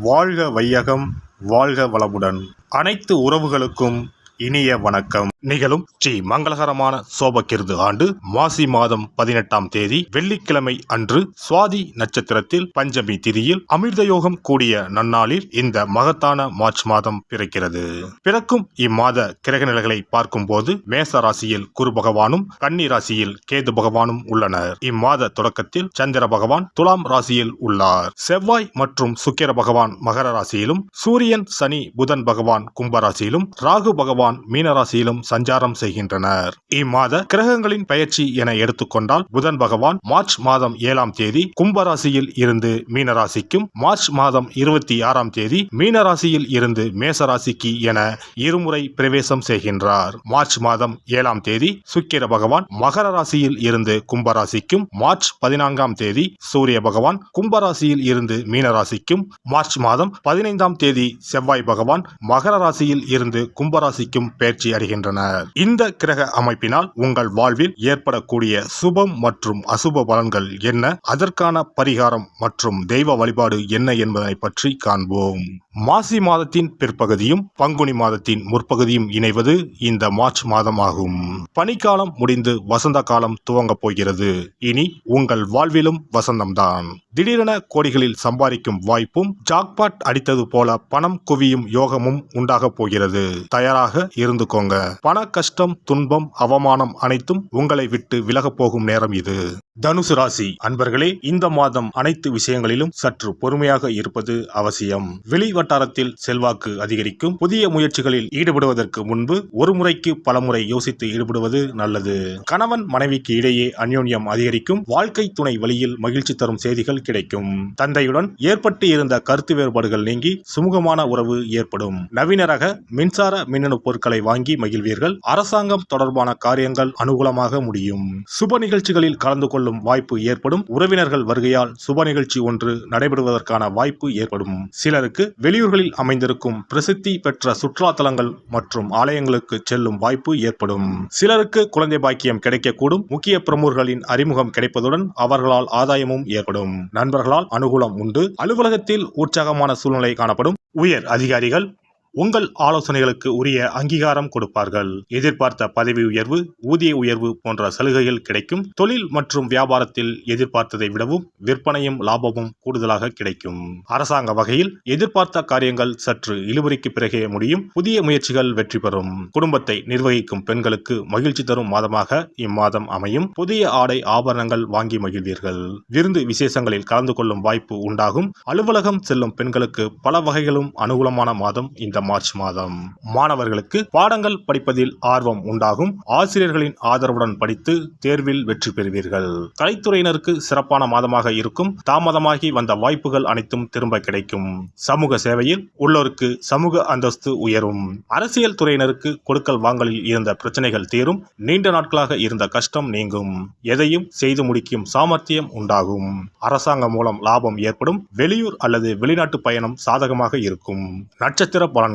வாழ்க வையகம், வாழ்க வளமுடன். அனைத்து உறவுகளுக்கும் இனிய வணக்கம். நிகழும் ஸ்ரீ மங்களகரமான சோபகிருது ஆண்டு மாசி மாதம் 18ஆம் தேதி வெள்ளிக்கிழமை அன்று சுவாதி நட்சத்திரத்தில் பஞ்சமி திதியில் அமிர்த யோகம் கூடிய நன்னாளில் இந்த மகத்தான மார்ச் மாதம் பிறக்கிறது. பிறக்கும் இம்மாத கிரக நிலைகளை பார்க்கும் போது மேச ராசியில் குரு பகவானும் கன்னி ராசியில் கேது பகவானும் உள்ளனர். இம்மாத தொடக்கத்தில் சந்திர பகவான் துலாம் ராசியில் உள்ளார். செவ்வாய் மற்றும் சுக்கிர பகவான் மகர ராசியிலும், சூரியன் சனி புதன் பகவான் கும்பராசியிலும், ராகு பகவான் மீனராசியிலும் சஞ்சாரம் செய்கின்றனர். இம்மாத கிரகங்களின் பயிற்சி என எடுத்துக்கொண்டால் புதன் பகவான் மார்ச் மாதம் 7ஆம் தேதி கும்பராசியில் இருந்து மீனராசிக்கும், மார்ச் மாதம் 26ஆம் தேதி மீனராசியில் இருந்து மேசராசிக்கு என இருமுறை பிரவேசம் செய்கின்றார். மார்ச் மாதம் 7ஆம் தேதி சுக்கிர பகவான் மகர ராசியில் இருந்து கும்பராசிக்கும், மார்ச் 14ஆம் தேதி சூரிய பகவான் கும்பராசியில் இருந்து மீனராசிக்கும், மார்ச் மாதம் 15ஆம் தேதி செவ்வாய் பகவான் மகர ராசியில் இருந்து கும்பராசிக்கும் பயிற்சி அடைகின்றனர். இந்த கிரக அமைப்பினால் உங்கள் வாழ்வில் ஏற்படக்கூடிய சுபம் மற்றும் அசுப பலன்கள் என்ன, அதற்கான பரிகாரம் மற்றும் தெய்வ வழிபாடு என்ன என்பதனை பற்றி காண்போம். மாசி மாதத்தின் பிற்பகுதியும் பங்குனி மாதத்தின் முற்பகுதியும் இணைவது இந்த மார்ச் மாதம் ஆகும். பனிக்காலம் முடிந்து வசந்த காலம் துவங்க போகிறது. இனி உங்கள் வாழ்விலும் வசந்தம்தான். திடீரென கோடிகளில் சம்பாதிக்கும் வாய்ப்பும், ஜாக்பாட் அடித்தது போல பணம் குவியும் யோகமும் உண்டாக போகிறது. தயாராக இருந்துக்கோங்க. பண கஷ்டம், துன்பம், அவமானம் அனைத்தும் உங்களை விட்டு விலக போகும் நேரம் இது. தனுசு ராசி அன்பர்களே, இந்த மாதம் அனைத்து விஷயங்களிலும் சற்று பொறுமையாக இருப்பது அவசியம். வெளி வட்டாரத்தில் செல்வாக்கு அதிகரிக்கும். புதிய முயற்சிகளில் ஈடுபடுவதற்கு முன்பு ஒரு முறைக்கு பல முறை யோசித்து ஈடுபடுவது நல்லது. கணவன் மனைவிக்கு இடையே அந்யோன்யம் அதிகரிக்கும். வாழ்க்கை துணை வழியில் மகிழ்ச்சி தரும் செய்திகள் கிடைக்கும். தந்தையுடன் ஏற்பட்டு இருந்த கருத்து வேறுபாடுகள் நீங்கி சுமூகமான உறவு ஏற்படும். நவீன ரக மின்சார மின்னணு பொருட்களை வாங்கி மகிழ்வீர்கள். அரசாங்கம் தொடர்பான காரியங்கள் அனுகூலமாக முடியும். சுப நிகழ்ச்சிகளில் கலந்து கொள்ளும் வாய்ப்பு ஏற்படும். உறவினர்கள் வருகையால் சுப நிகழ்ச்சி ஒன்று நடைபெறுவதற்கான வாய்ப்பு ஏற்படும். சிலருக்கு வெளியூர்களில் அமைந்திருக்கும் பிரசித்தி பெற்ற சுற்றுலா தலங்கள் மற்றும் ஆலயங்களுக்கு செல்லும் வாய்ப்பு ஏற்படும். சிலருக்கு குழந்தை பாக்கியம் கிடைக்கக்கூடும். முக்கிய பிரமுகர்களின் அறிமுகம் கிடைப்பதுடன் அவர்களால் ஆதாயமும் ஏற்படும். நண்பர்களால் அனுகூலம் உண்டு. அலுவலகத்தில் உற்சாகமான சூழ்நிலை காணப்படும். உயர் அதிகாரிகள் உங்கள் ஆலோசனைகளுக்கு உரிய அங்கீகாரம் கொடுப்பார்கள். எதிர்பார்த்த பதவி உயர்வு, ஊதிய உயர்வு போன்ற சலுகைகள் கிடைக்கும். தொழில் மற்றும் வியாபாரத்தில் எதிர்பார்த்ததை விடவும் விற்பனையும் லாபமும் கூடுதலாக கிடைக்கும். அரசாங்க வகையில் எதிர்பார்த்த காரியங்கள் சற்று இழுபறிக்கு பிறகே முடியும். புதிய முயற்சிகள் வெற்றி பெறும். குடும்பத்தை நிர்வகிக்கும் பெண்களுக்கு மகிழ்ச்சி தரும் மாதமாக இம்மாதம் அமையும். புதிய ஆடை ஆபரணங்கள் வாங்கி மகிழ்வீர்கள். விருந்து விசேஷங்களில் கலந்து கொள்ளும் வாய்ப்பு உண்டாகும். அலுவலகம் செல்லும் பெண்களுக்கு பல வகைகளும் அனுகூலமான மாதம் இந்த மார்ச் மாதம். மாணவர்களுக்கு பாடங்கள் படிப்பதில் ஆர்வம் உண்டாகும். ஆசிரியர்களின் ஆதரவுடன் படித்து தேர்வில் வெற்றி பெறுவீர்கள். கலைத்துறையினருக்கு சிறப்பான மாதமாக இருக்கும். தாமதமாகி வந்த வாய்ப்புகள் அனைத்தும் திரும்ப கிடைக்கும். சமூக சேவையில் உள்ளோருக்கு சமூக அந்தஸ்து உயரும். அரசியல் துறையினருக்கு கொடுக்கல் வாங்கலில் இருந்த பிரச்சனைகள் தீரும். நீண்ட நாட்களாக இருந்த கஷ்டம் நீங்கும். எதையும் செய்து முடிக்கும் சாமர்த்தியம் உண்டாகும். அரசாங்கம் மூலம் லாபம் ஏற்படும். வெளியூர் அல்லது வெளிநாட்டு பயணம் சாதகமாக இருக்கும். நட்சத்திர பலன்கள்.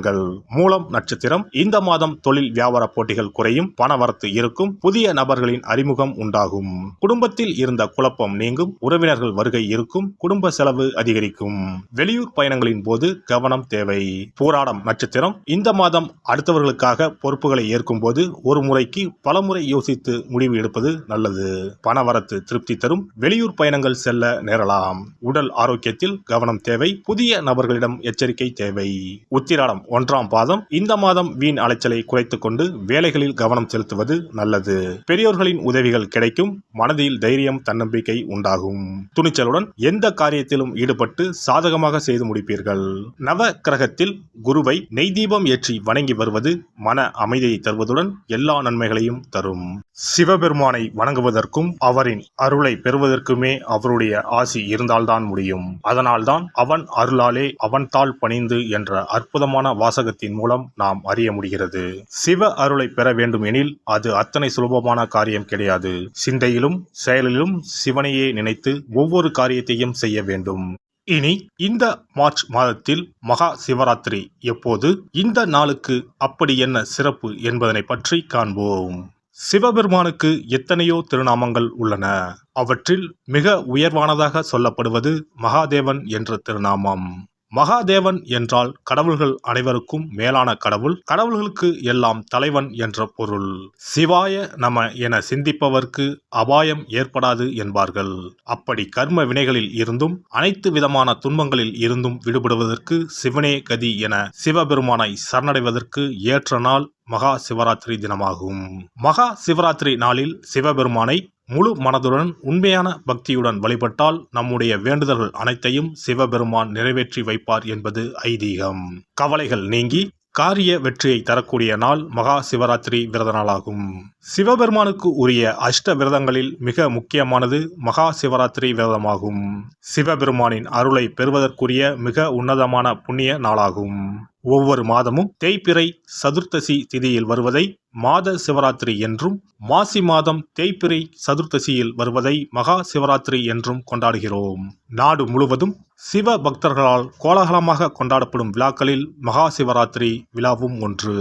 மூலம் நட்சத்திரம் இந்த மாதம் தொழில் வியாபார போட்டிகள் குறையும். பணவரத்து இருக்கும். புதிய நபர்களின் அறிமுகம் உண்டாகும். குடும்பத்தில் இருந்த குழப்பம் நீங்கும். உறவினர்கள் வருகை இருக்கும். குடும்ப செலவு அதிகரிக்கும். வெளியூர் பயணங்களின் போது கவனம் தேவை. பூராடம் நட்சத்திரம் இந்த மாதம் அடுத்தவர்களுக்காக பொறுப்புகளை ஏற்கும் போது ஒரு முறைக்கு பல முறை யோசித்து முடிவு எடுப்பது நல்லது. பணவரத்து திருப்தி தரும். வெளியூர் பயணங்கள் செல்ல நேரலாம். உடல் ஆரோக்கியத்தில் கவனம் தேவை. புதிய நபர்களிடம் எச்சரிக்கை தேவை. உத்திராடம் 1ஆம் பாதம் இந்த மாதம் வீண் அலைச்சலை குறைத்துக் கொண்டு வேலைகளில் கவனம் செலுத்துவது நல்லது. பெரியோர்களின் உதவிகள் கிடைக்கும். மனதில் தைரியம், தன்னம்பிக்கை உண்டாகும். துணிச்சலுடன் எந்த காரியத்திலும் ஈடுபட்டு சாதகமாக செய்து முடிப்பீர்கள். நவ கிரகத்தில் குருவை நெய் தீபம் ஏற்றி வணங்கி வருவது மன அமைதியை தருவதுடன் எல்லா நன்மைகளையும் தரும். சிவபெருமானை வணங்குவதற்கும் அவரின் அருளை பெறுவதற்குமே அவருடைய ஆசி இருந்தால்தான் முடியும். அதனால்தான் அவன் அருளாலே அவன் தாள் பணிந்து என்ற அற்புதமான வாசகத்தின் மூலம் நாம் அறிய முடிகிறது. சிவ அருளை பெற வேண்டும் எனில் அது அத்தனை சுலபமான காரியம் கிடையாது. சிந்தையிலும் செயலிலும் சிவனையே நினைத்து ஒவ்வொரு காரியத்தையும் செய்ய வேண்டும். இனி இந்த மார்ச் மாதத்தில் மகா சிவராத்திரி எப்போது, இந்த நாளுக்கு அப்படி என்ன சிறப்பு என்பதனை பற்றி காண்போம். சிவபெருமானுக்கு எத்தனையோ திருநாமங்கள் உள்ளன. அவற்றில் மிக உயர்வானதாக சொல்லப்படுவது மகாதேவன் என்ற திருநாமம். மகாதேவன் என்றால் கடவுள்கள் அனைவருக்கும் மேலான கடவுள், கடவுள்களுக்கு எல்லாம் தலைவன் என்ற பொருள். சிவாய நம என சிந்திப்பவர்க்கு அபாயம் ஏற்படாது என்பார்கள். அப்படி கர்ம வினைகளில் இருந்தும் அனைத்து விதமான துன்பங்களில் இருந்தும் விடுபடுவதற்கு சிவனே கதி என சிவபெருமானை சரணடைவதற்கு ஏற்ற நாள் மகா சிவராத்திரி தினமாகும். மகா சிவராத்திரி நாளில் சிவபெருமானை முழு மனதுடன் உண்மையான பக்தியுடன் வழிபட்டால் நம்முடைய வேண்டுதல்கள் அனைத்தையும் சிவபெருமான் நிறைவேற்றி வைப்பார் என்பது ஐதீகம். கவலைகள் நீங்கி காரிய வெற்றியை தரக்கூடிய நாள் மகா சிவராத்திரி விரத நாளாகும். சிவபெருமானுக்கு உரிய அஷ்ட விரதங்களில் மிக முக்கியமானது மகா சிவராத்திரி விரதமாகும். சிவபெருமானின் அருளை பெறுவதற்குரிய மிக உன்னதமான புண்ணிய நாளாகும். ஒவ்வொரு மாதமும் தேய்பிறை சதுர்த்தசி திதியில் வருவதை மாத சிவராத்திரி என்றும், மாசி மாதம் தேய்பிறை சதுர்த்தசியில் வருவதை மகா சிவராத்திரி என்றும் கொண்டாடுகிறோம். நாடு முழுவதும் சிவ பக்தர்களால் கோலாகலமாக கொண்டாடப்படும் விழாக்களில் மகா சிவராத்திரி விழாவும் ஒன்று.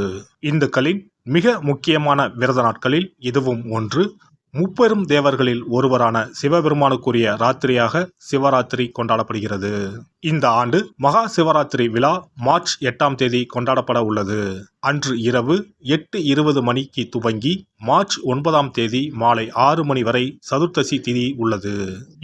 இந்துக்களின் மிக முக்கியமான விரத நாட்களில் இதுவும் ஒன்று. முப்பெரும் தேவர்களில் ஒருவரான சிவபெருமானுக்குரிய ராத்திரியாக சிவராத்திரி கொண்டாடப்படுகிறது. இந்த ஆண்டு மகா சிவராத்திரி விழா மார்ச் 8ஆம் தேதி கொண்டாடப்பட உள்ளது. அன்று இரவு 8:20 மணிக்கு துவங்கி மார்ச் 9ஆம் தேதி மாலை 6 மணி வரை சதுர்த்தசி திதி உள்ளது.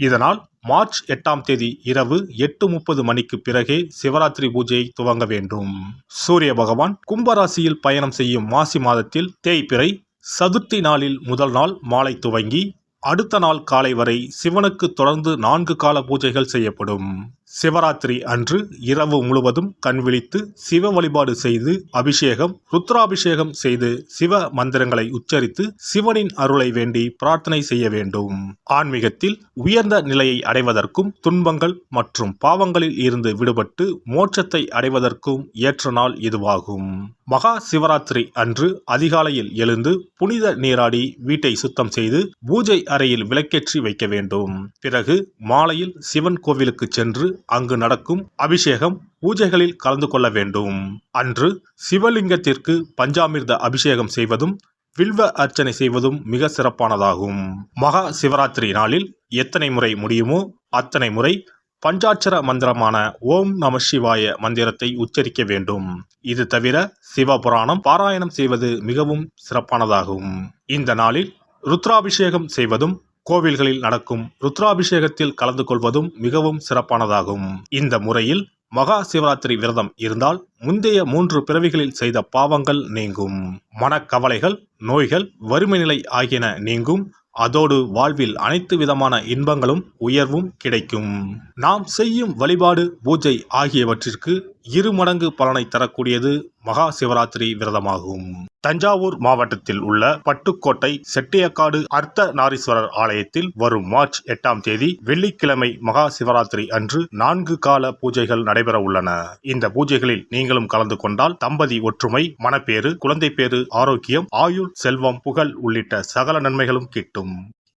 இதனால் மார்ச் 8ஆம் தேதி இரவு 8:30 மணிக்கு பிறகே சிவராத்திரி பூஜை துவங்க வேண்டும். சூரிய பகவான் கும்பராசியில் பயணம் செய்யும் மாசி மாதத்தில் தேய்பிறை சதுர்த்தி நாளில் முதல் நாள் மாலை துவங்கி அடுத்த நாள் காலை வரை சிவனுக்கு தொடர்ந்து 4 கால பூஜைகள் செய்யப்படும். சிவராத்திரி அன்று இரவு முழுவதும் கண் விழித்து சிவ வழிபாடு செய்து அபிஷேகம், ருத்ராபிஷேகம் செய்து சிவ மந்திரங்களை உச்சரித்து சிவனின் அருளை வேண்டி பிரார்த்தனை செய்ய வேண்டும். ஆன்மீகத்தில் உயர்ந்த நிலையை அடைவதற்கும், துன்பங்கள் மற்றும் பாவங்களில் இருந்து விடுபட்டு மோட்சத்தை அடைவதற்கும் ஏற்ற நாள் இதுவாகும். மகா சிவராத்திரி அன்று அதிகாலையில் எழுந்து புனித நீராடி வீட்டை சுத்தம் செய்து பூஜை அறையில் விளக்கேற்றி வைக்க வேண்டும். பிறகு மாலையில் சிவன் கோவிலுக்கு சென்று அங்கு நடக்கும் அபிஷேகம் பூஜைகளில் கலந்து கொள்ள வேண்டும். அன்று சிவலிங்கத்திற்கு பஞ்சாமிர்த அபிஷேகம் செய்வதும் வில்வ அர்ச்சனை செய்வதும் மிக சிறப்பானதாகும். மகா சிவராத்திரி நாளில் எத்தனை முறை முடியுமோ அத்தனை முறை பஞ்சாட்சர மந்திரமான ஓம் நம சிவாய மந்திரத்தை உச்சரிக்க வேண்டும். இது தவிர சிவபுராணம் பாராயணம் செய்வது மிகவும் சிறப்பானதாகும். இந்த நாளில் ருத்ராபிஷேகம் செய்வதும் கோவில்களில் நடக்கும் ருத்ராபிஷேகத்தில் கலந்து கொள்வதும் மிகவும் சிறப்பானதாகும். இந்த முறையில் மகா சிவராத்திரி விரதம் இருந்தால் முந்தைய 3 பிறவிகளில் செய்த பாவங்கள் நீங்கும். மனக்கவலைகள், நோய்கள், வறுமை நிலை ஆகியன நீங்கும். அதோடு வாழ்வில் அனைத்து விதமான இன்பங்களும் உயர்வும் கிடைக்கும். நாம் செய்யும் வழிபாடு, பூஜை ஆகியவற்றிற்கு 2 மடங்கு பலனை தரக்கூடியது மகா சிவராத்திரி விரதமாகும். தஞ்சாவூர் மாவட்டத்தில் உள்ள பட்டுக்கோட்டை செட்டியக்காடு அர்த்த நாரீஸ்வரர் ஆலயத்தில் வரும் மார்ச் 8ஆம் தேதி வெள்ளிக்கிழமை மகா சிவராத்திரி அன்று 4 கால பூஜைகள் நடைபெற உள்ளன. இந்த பூஜைகளில் நீங்களும் கலந்து கொண்டால் தம்பதி ஒற்றுமை, மனப்பேறு, குழந்தை பேறு, ஆரோக்கியம், ஆயுள், செல்வம், புகழ் உள்ளிட்ட சகல நன்மைகளும் கிட்டும்.